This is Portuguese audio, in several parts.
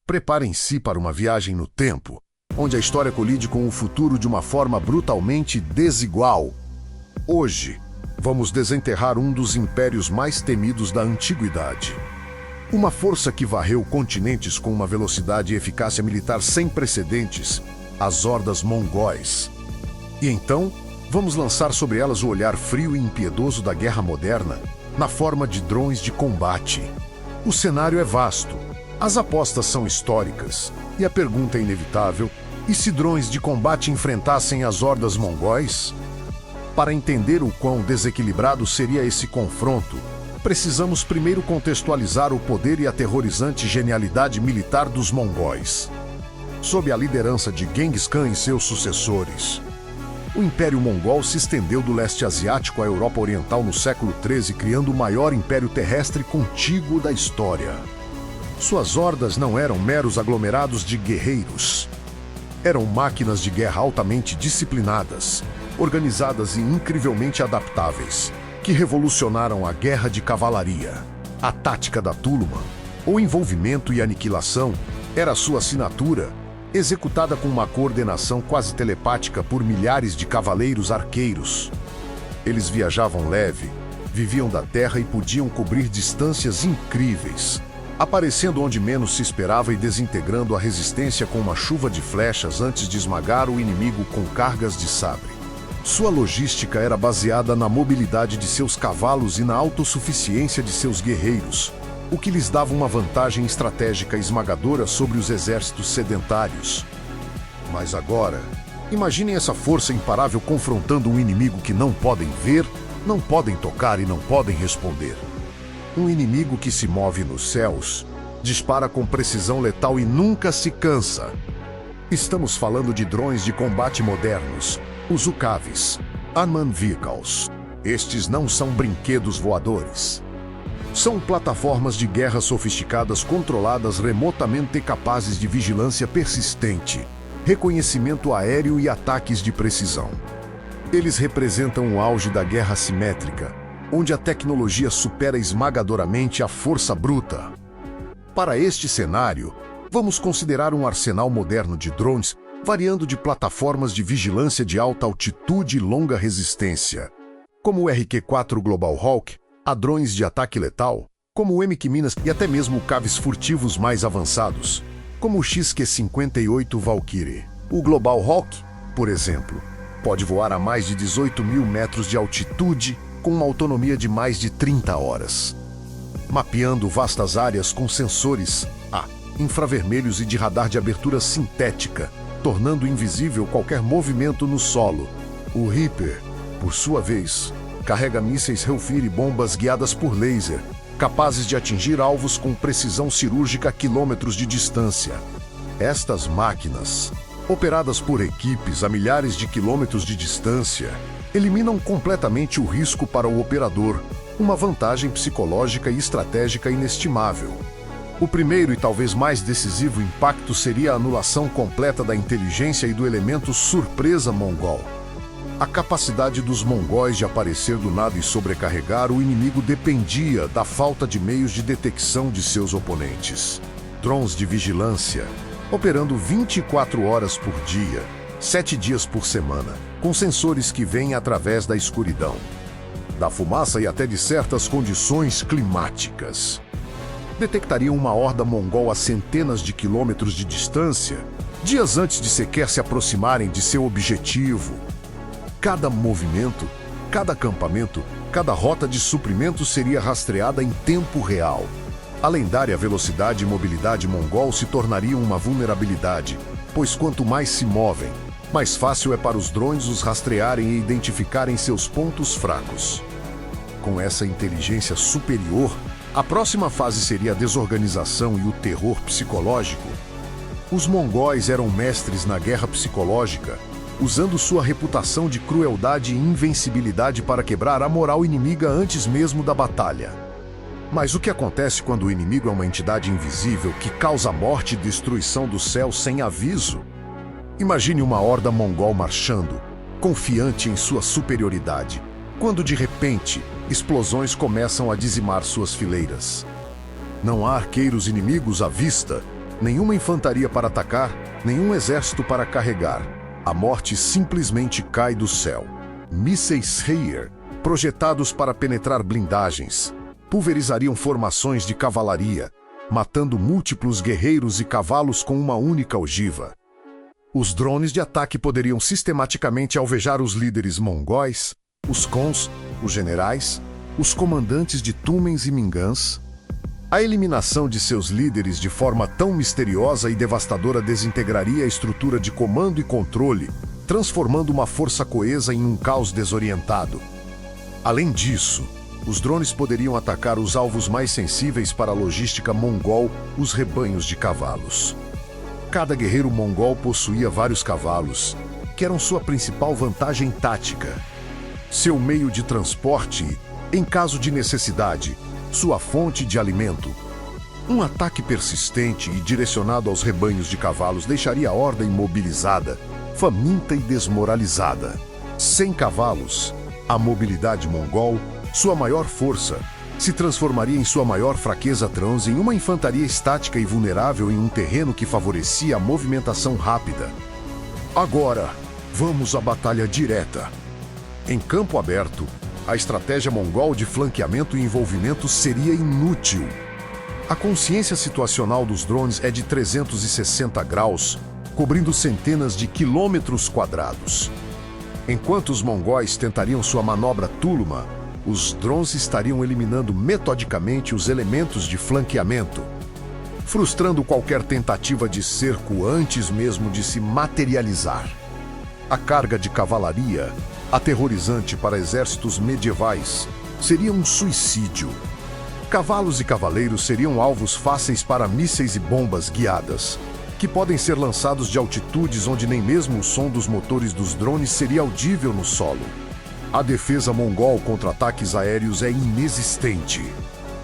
Preparem-se para uma viagem no tempo, onde a história colide com o futuro de uma forma brutalmente desigual. Hoje, vamos desenterrar um dos impérios mais temidos da antiguidade. Uma força que varreu continentes com uma velocidade e eficácia militar sem precedentes, as hordas mongóis. E então, vamos lançar sobre elas o olhar frio e impiedoso da guerra moderna, na forma de drones de combate. O cenário é vasto, as apostas são históricas, e a pergunta é inevitável: e se drones de combate enfrentassem as hordas mongóis? Para entender o quão desequilibrado seria esse confronto, precisamos primeiro contextualizar o poder e a aterrorizante genialidade militar dos mongóis. Sob a liderança de Genghis Khan e seus sucessores, o Império Mongol se estendeu do leste asiático à Europa Oriental no século XIII, criando o maior império terrestre contíguo da história. Suas hordas não eram meros aglomerados de guerreiros. Eram máquinas de guerra altamente disciplinadas, organizadas e incrivelmente adaptáveis, que revolucionaram a guerra de cavalaria. A tática da Tuluma, o envolvimento e aniquilação, era sua assinatura, executada com uma coordenação quase telepática por milhares de cavaleiros arqueiros. Eles viajavam leve, viviam da terra e podiam cobrir distâncias incríveis, aparecendo onde menos se esperava e desintegrando a resistência com uma chuva de flechas antes de esmagar o inimigo com cargas de sabre. Sua logística era baseada na mobilidade de seus cavalos e na autossuficiência de seus guerreiros, o que lhes dava uma vantagem estratégica esmagadora sobre os exércitos sedentários. Mas agora, imaginem essa força imparável confrontando um inimigo que não podem ver, não podem tocar e não podem responder. Um inimigo que se move nos céus, dispara com precisão letal e nunca se cansa. Estamos falando de drones de combate modernos, os UCAVs, Unmanned Vehicles. Estes não são brinquedos voadores. São plataformas de guerra sofisticadas controladas remotamente e capazes de vigilância persistente, reconhecimento aéreo e ataques de precisão. Eles representam o auge da guerra assimétrica, onde a tecnologia supera esmagadoramente a força bruta. Para este cenário, vamos considerar um arsenal moderno de drones, variando de plataformas de vigilância de alta altitude e longa resistência, como o RQ-4 Global Hawk, a drones de ataque letal, como o MQ-Minas e até mesmo caves furtivos mais avançados, como o XQ-58 Valkyrie. O Global Hawk, por exemplo, pode voar a mais de 18.000 metros de altitude com uma autonomia de mais de 30 horas, mapeando vastas áreas com sensores infravermelhos e de radar de abertura sintética, tornando invisível qualquer movimento no solo. O Reaper, por sua vez, carrega mísseis Hellfire e bombas guiadas por laser, capazes de atingir alvos com precisão cirúrgica a quilômetros de distância. Estas máquinas, operadas por equipes a milhares de quilômetros de distância, eliminam completamente o risco para o operador, uma vantagem psicológica e estratégica inestimável. O primeiro e talvez mais decisivo impacto seria a anulação completa da inteligência e do elemento surpresa mongol. A capacidade dos mongóis de aparecer do nada e sobrecarregar o inimigo dependia da falta de meios de detecção de seus oponentes. Drones de vigilância, operando 24 horas por dia, 7 dias por semana, com sensores que veem através da escuridão, da fumaça e até de certas condições climáticas. Detectariam uma horda mongol a centenas de quilômetros de distância, dias antes de sequer se aproximarem de seu objetivo. Cada movimento, cada acampamento, cada rota de suprimento seria rastreada em tempo real. A lendária velocidade e mobilidade mongol se tornariam uma vulnerabilidade, pois quanto mais se movem, mais fácil é para os drones os rastrearem e identificarem seus pontos fracos. Com essa inteligência superior, a próxima fase seria a desorganização e o terror psicológico. Os mongóis eram mestres na guerra psicológica, usando sua reputação de crueldade e invencibilidade para quebrar a moral inimiga antes mesmo da batalha. Mas o que acontece quando o inimigo é uma entidade invisível que causa morte e destruição do céu sem aviso? Imagine uma horda mongol marchando, confiante em sua superioridade, quando de repente explosões começam a dizimar suas fileiras. Não há arqueiros inimigos à vista, Nenhuma infantaria para atacar, nenhum exército para carregar. A morte simplesmente cai do céu. Mísseis Harrier, projetados para penetrar blindagens, pulverizariam formações de cavalaria, matando múltiplos guerreiros e cavalos com uma única ogiva. Os drones de ataque poderiam sistematicamente alvejar os líderes mongóis, os khons, os generais, os comandantes de túmens e mingans. A eliminação de seus líderes de forma tão misteriosa e devastadora desintegraria a estrutura de comando e controle, transformando uma força coesa em um caos desorientado. Além disso, os drones poderiam atacar os alvos mais sensíveis para a logística mongol, os rebanhos de cavalos. Cada guerreiro mongol possuía vários cavalos, que eram sua principal vantagem tática. Seu meio de transporte, em caso de necessidade, sua fonte de alimento. Um ataque persistente e direcionado aos rebanhos de cavalos deixaria a horda imobilizada, faminta e desmoralizada. Sem cavalos, a mobilidade mongol, sua maior força, se transformaria em sua maior fraqueza trans em uma infantaria estática e vulnerável em um terreno que favorecia a movimentação rápida. Agora, vamos à batalha direta. Em campo aberto, a estratégia mongol de flanqueamento e envolvimento seria inútil. A consciência situacional dos drones é de 360 graus, cobrindo centenas de quilômetros quadrados. Enquanto os mongóis tentariam sua manobra Tuluma, os drones estariam eliminando metodicamente os elementos de flanqueamento, frustrando qualquer tentativa de cerco antes mesmo de se materializar. A carga de cavalaria, aterrorizante para exércitos medievais, seria um suicídio. Cavalos e cavaleiros seriam alvos fáceis para mísseis e bombas guiadas, que podem ser lançados de altitudes onde nem mesmo o som dos motores dos drones seria audível no solo. A defesa mongol contra ataques aéreos é inexistente.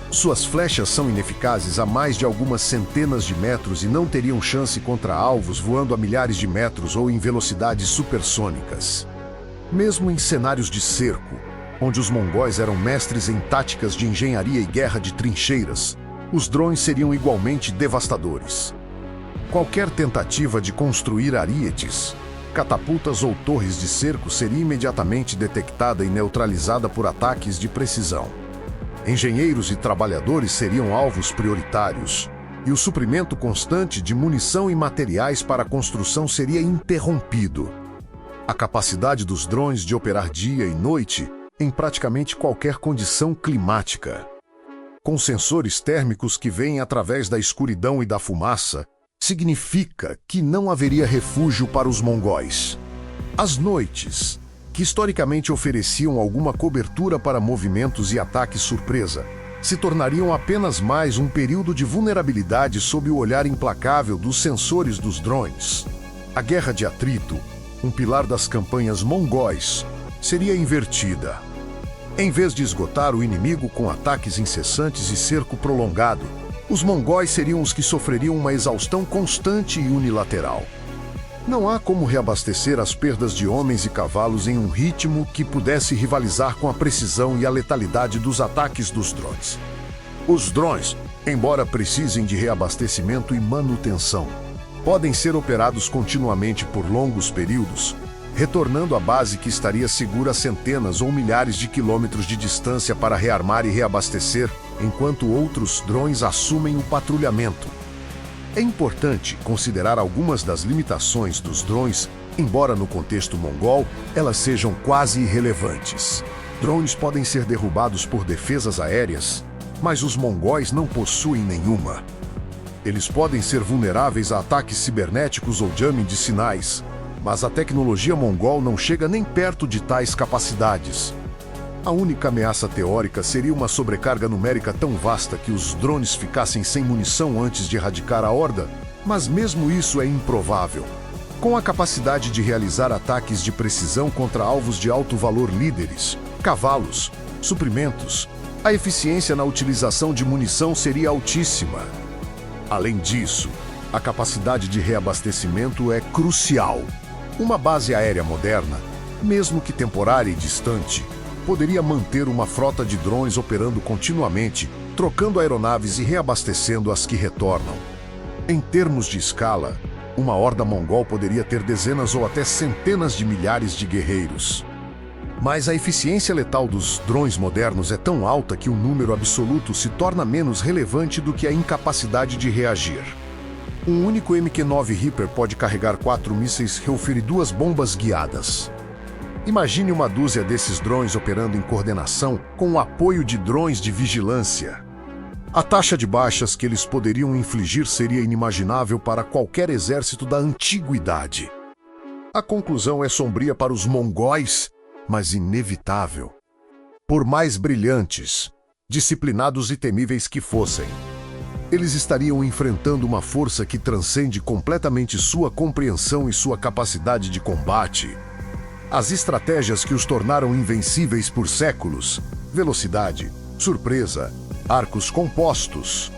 Suas flechas são ineficazes a mais de algumas centenas de metros e não teriam chance contra alvos voando a milhares de metros ou em velocidades supersônicas. Mesmo em cenários de cerco, onde os mongóis eram mestres em táticas de engenharia e guerra de trincheiras, os drones seriam igualmente devastadores. Qualquer tentativa de construir arietes, catapultas ou torres de cerco seria imediatamente detectada e neutralizada por ataques de precisão. Engenheiros e trabalhadores seriam alvos prioritários, e o suprimento constante de munição e materiais para a construção seria interrompido. A capacidade dos drones de operar dia e noite em praticamente qualquer condição climática. Com sensores térmicos que veem através da escuridão e da fumaça, significa que não haveria refúgio para os mongóis. As noites, que historicamente ofereciam alguma cobertura para movimentos e ataques surpresa, se tornariam apenas mais um período de vulnerabilidade sob o olhar implacável dos sensores dos drones. A guerra de atrito, um pilar das campanhas mongóis, seria invertida. Em vez de esgotar o inimigo com ataques incessantes e cerco prolongado, os mongóis seriam os que sofreriam uma exaustão constante e unilateral. Não há como reabastecer as perdas de homens e cavalos em um ritmo que pudesse rivalizar com a precisão e a letalidade dos ataques dos drones. Os drones, embora precisem de reabastecimento e manutenção, podem ser operados continuamente por longos períodos, retornando à base que estaria segura a centenas ou milhares de quilômetros de distância para rearmar e reabastecer, enquanto outros drones assumem o patrulhamento. É importante considerar algumas das limitações dos drones, embora no contexto mongol elas sejam quase irrelevantes. Drones podem ser derrubados por defesas aéreas, mas os mongóis não possuem nenhuma. Eles podem ser vulneráveis a ataques cibernéticos ou jamming de sinais, mas a tecnologia mongol não chega nem perto de tais capacidades. A única ameaça teórica seria uma sobrecarga numérica tão vasta que os drones ficassem sem munição antes de erradicar a horda, mas mesmo isso é improvável. Com a capacidade de realizar ataques de precisão contra alvos de alto valor líderes, cavalos, suprimentos, a eficiência na utilização de munição seria altíssima. Além disso, a capacidade de reabastecimento é crucial. Uma base aérea moderna, mesmo que temporária e distante, poderia manter uma frota de drones operando continuamente, trocando aeronaves e reabastecendo as que retornam. Em termos de escala, uma horda mongol poderia ter dezenas ou até centenas de milhares de guerreiros. Mas a eficiência letal dos drones modernos é tão alta que o número absoluto se torna menos relevante do que a incapacidade de reagir. Um único MQ-9 Reaper pode carregar 4 mísseis Hellfire e 2 bombas guiadas. Imagine uma dúzia desses drones operando em coordenação com o apoio de drones de vigilância. A taxa de baixas que eles poderiam infligir seria inimaginável para qualquer exército da antiguidade. A conclusão é sombria para os mongóis, mas inevitável. Por mais brilhantes, disciplinados e temíveis que fossem, eles estariam enfrentando uma força que transcende completamente sua compreensão e sua capacidade de combate. As estratégias que os tornaram invencíveis por séculos, velocidade, surpresa, arcos compostos,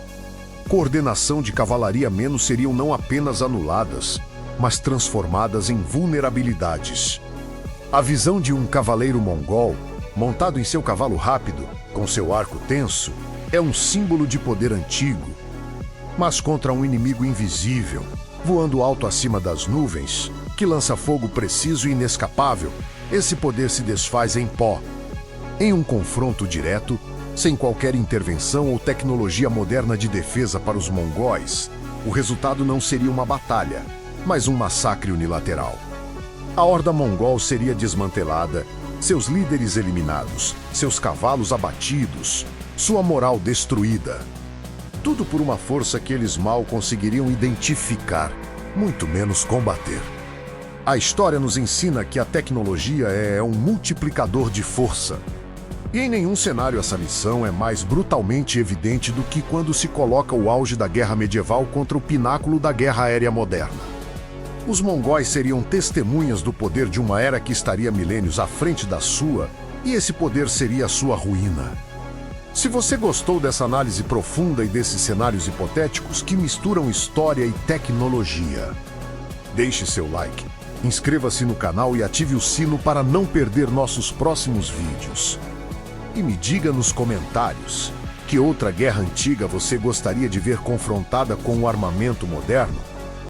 coordenação de cavalaria menos seriam não apenas anuladas, mas transformadas em vulnerabilidades. A visão de um cavaleiro mongol, montado em seu cavalo rápido, com seu arco tenso, é um símbolo de poder antigo. Mas contra um inimigo invisível, voando alto acima das nuvens, que lança fogo preciso e inescapável, esse poder se desfaz em pó. Em um confronto direto, sem qualquer intervenção ou tecnologia moderna de defesa para os mongóis, o resultado não seria uma batalha, mas um massacre unilateral. A horda mongol seria desmantelada, seus líderes eliminados, seus cavalos abatidos, sua moral destruída. Tudo por uma força que eles mal conseguiriam identificar, muito menos combater. A história nos ensina que a tecnologia é um multiplicador de força. E em nenhum cenário essa missão é mais brutalmente evidente do que quando se coloca o auge da guerra medieval contra o pináculo da guerra aérea moderna. Os mongóis seriam testemunhas do poder de uma era que estaria milênios à frente da sua, e esse poder seria a sua ruína. Se você gostou dessa análise profunda e desses cenários hipotéticos que misturam história e tecnologia, deixe seu like, inscreva-se no canal e ative o sino para não perder nossos próximos vídeos. E me diga nos comentários que outra guerra antiga você gostaria de ver confrontada com o armamento moderno.